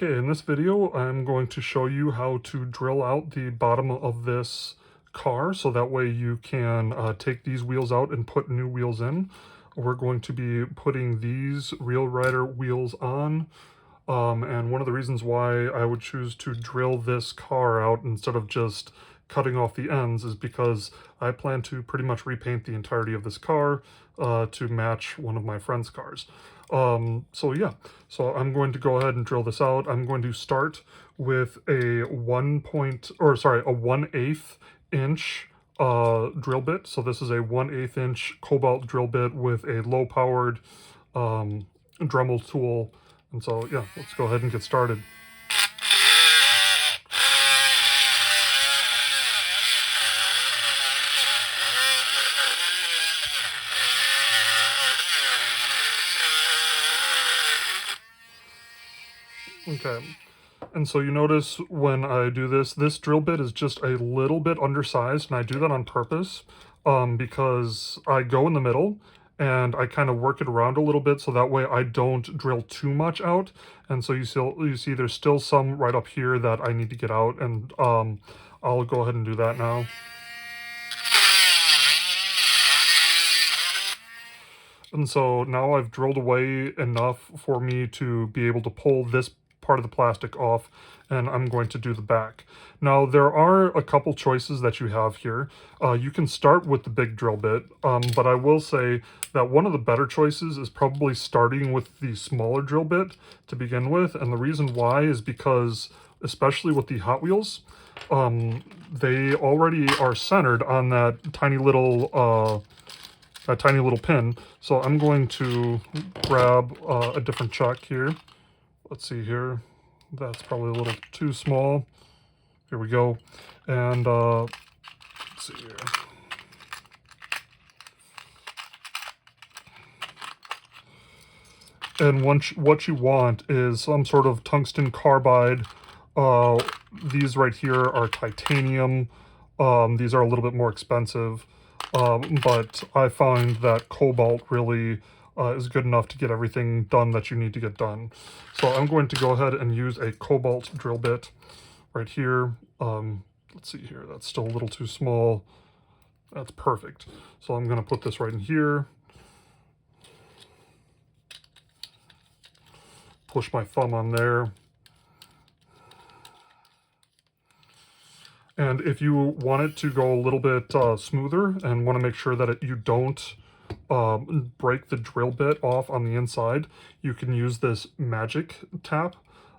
Okay, in this video, I'm going to show you how to drill out the bottom of this car so that way you can take these wheels out and put new wheels in. We're going to be putting these Real Rider wheels on, and one of the reasons why I would choose to drill this car out instead of just cutting off the ends is because I plan to pretty much repaint the entirety of this car to match one of my friend's cars. So yeah, so I'm going to go ahead and drill this out. I'm going to start with a 1/8 inch drill bit. So this is a 1/8 inch cobalt drill bit with a low powered Dremel tool. And so yeah, let's go ahead and get started. Okay, and so you notice when I do this, this drill bit is just a little bit undersized, and I do that on purpose because I go in the middle and I kind of work it around a little bit so that way I don't drill too much out. And so you see there's still some right up here that I need to get out, and I'll go ahead and do that now. And so now I've drilled away enough for me to be able to pull this part of the plastic off, and I'm going to do the back. Now there are a couple choices that you have here. You can start with the big drill bit, but I will say that one of the better choices is probably starting with the smaller drill bit to begin with, and the reason why is because, especially with the Hot Wheels, they already are centered on that tiny little pin. So I'm going to grab a different chuck here. Let's see here. That's probably a little too small. Here we go. And let's see here. And what you want is some sort of tungsten carbide. These right here are titanium. These are a little bit more expensive. But I find that cobalt really is good enough to get everything done that you need to get done. So I'm going to go ahead and use a cobalt drill bit right here. Let's see here, that's still a little too small. That's perfect. So I'm going to put this right in here. Push my thumb on there. And if you want it to go a little bit smoother and want to make sure that you don't break the drill bit off on the inside, you can use this magic tap,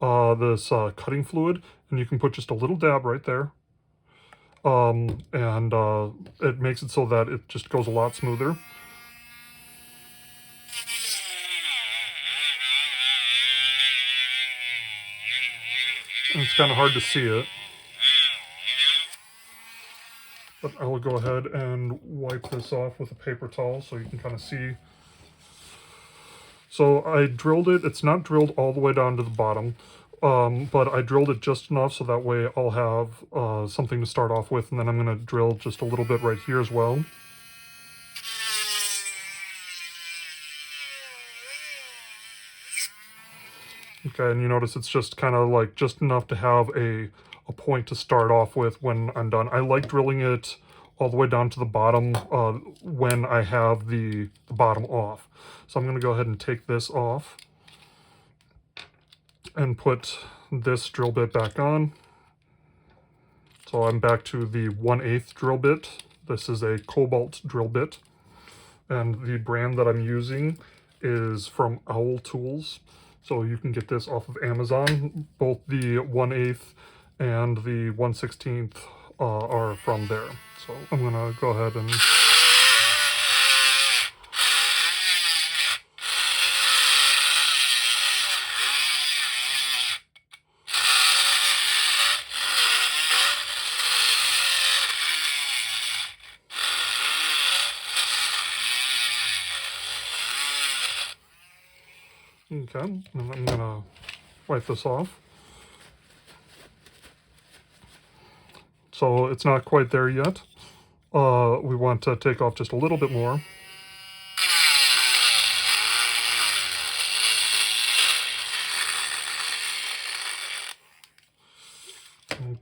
this cutting fluid, and you can put just a little dab right there. And it makes it so that it just goes a lot smoother. And it's kind of hard to see it. But I will go ahead and wipe this off with a paper towel so you can kind of see. So I drilled it. It's not drilled all the way down to the bottom, but I drilled it just enough so that way I'll have something to start off with, and then I'm going to drill just a little bit right here as well. Okay, and you notice it's just kind of like just enough to have a point to start off with when I'm done. I like drilling it all the way down to the bottom when I have the bottom off. So I'm going to go ahead and take this off and put this drill bit back on. So I'm back to the 1/8 drill bit. This is a cobalt drill bit, and the brand that I'm using is from Owl Tools. So you can get this off of Amazon. Both the 1/8 and the 1/16 are from there. So I'm gonna go ahead and okay, and I'm gonna wipe this off. So it's not quite there yet. We want to take off just a little bit more.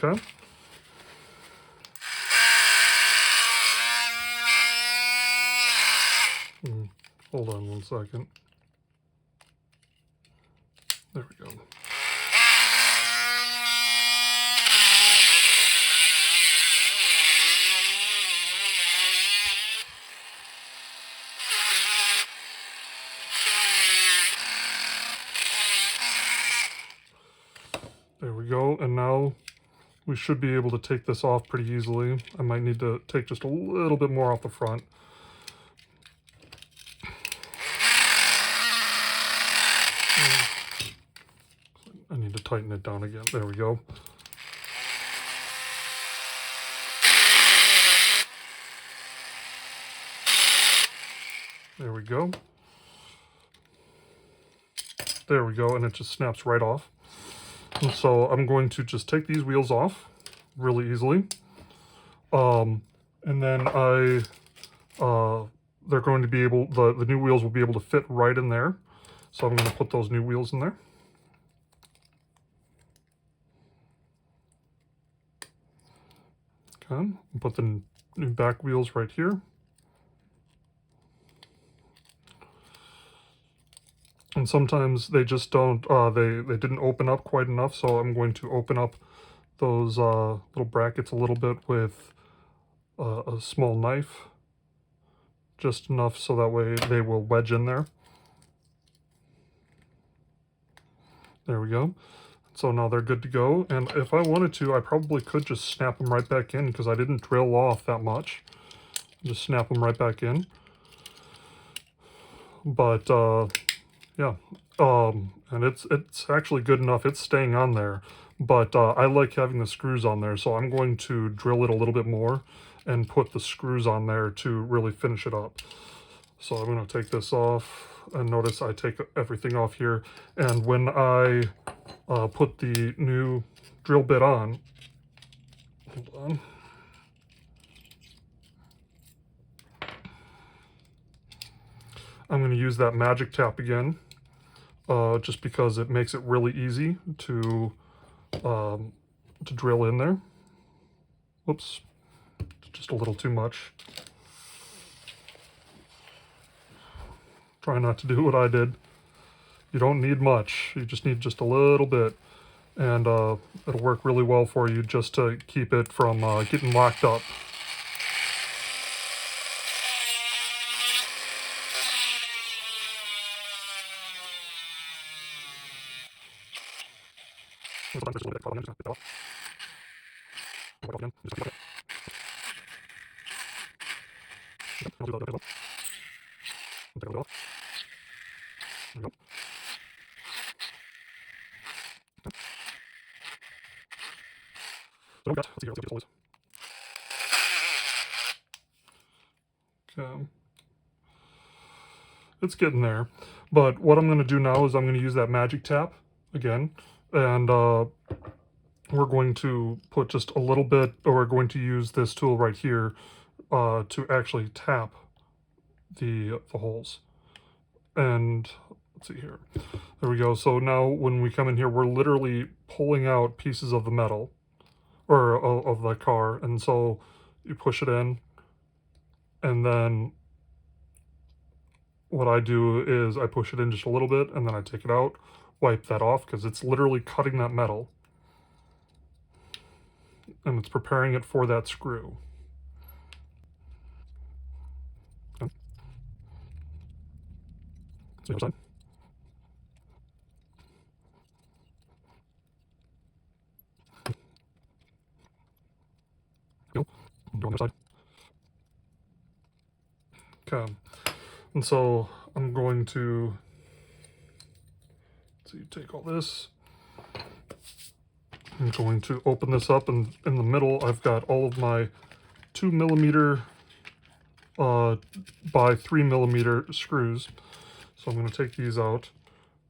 Okay. Hold on 1 second. There we go. There we go, and now we should be able to take this off pretty easily. I might need to take just a little bit more off the front. I need to tighten it down again. There we go. There we go. There we go, and it just snaps right off. And so I'm going to just take these wheels off really easily. And then they're going to be able, the new wheels will be able to fit right in there. So I'm going to put those new wheels in there. Okay, and put the new back wheels right here. And sometimes they just don't, they didn't open up quite enough, so I'm going to open up those little brackets a little bit with a small knife, just enough so that way they will wedge in there. There we go. So now they're good to go, and if I wanted to, I probably could just snap them right back in because I didn't drill off that much. Just snap them right back in. But yeah, and it's actually good enough. It's staying on there, but I like having the screws on there, so I'm going to drill it a little bit more and put the screws on there to really finish it up. So I'm going to take this off, and notice I take everything off here, and when I put the new drill bit on, hold on. I'm going to use that magic tap again, just because it makes it really easy to drill in there. Whoops, just a little too much. Try not to do what I did. You don't need much, you just need just a little bit, and it'll work really well for you just to keep it from getting locked up. Okay. It's getting there. But what I'm going to do now is I'm going to use that magic tap again, and we're going to put just a little bit, or we're going to use this tool right here to actually tap the holes. And let's see here. There we go. So now when we come in here, we're literally pulling out pieces of the metal, or of the car, and so you push it in, and then what I do is I push it in just a little bit, and then I take it out, wipe that off, because it's literally cutting that metal, and it's preparing it for that screw. Okay. The other side. Go. Do on the other side. Okay. And so I'm going to, let's see, take all this. I'm going to open this up, and in the middle I've got all of my 2mm by 3mm screws. So I'm going to take these out,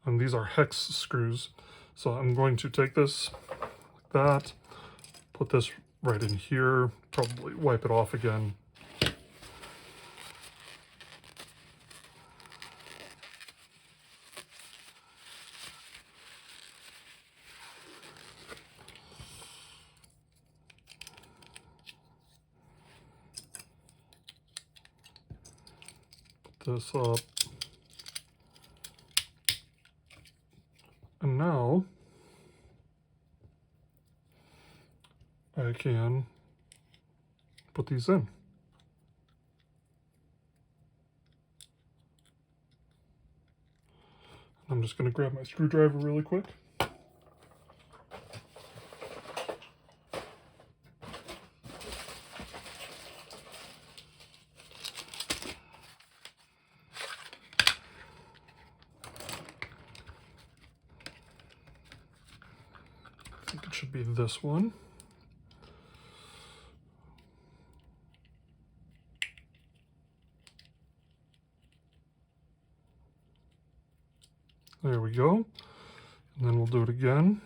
and these are hex screws. So I'm going to take this like that, put this right in here, probably wipe it off again. this up. And now I can put these in. I'm just going to grab my screwdriver really quick. I think it should be this one. There we go. And then we'll do it again.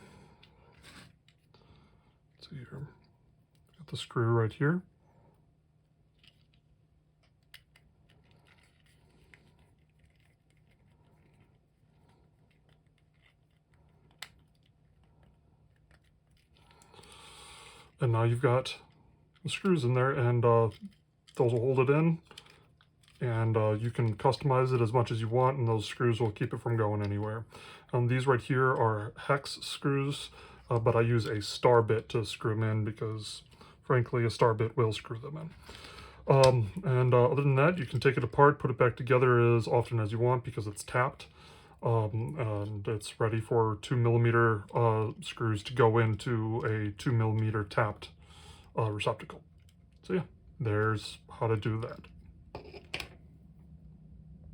Let's see here. Got the screw right here. And now you've got the screws in there, and those will hold it in. And you can customize it as much as you want, and those screws will keep it from going anywhere. These right here are hex screws, but I use a star bit to screw them in because, frankly, a star bit will screw them in. Other than that, you can take it apart, put it back together as often as you want because it's tapped. And it's ready for 2mm screws to go into a 2mm tapped receptacle. So yeah, there's how to do that.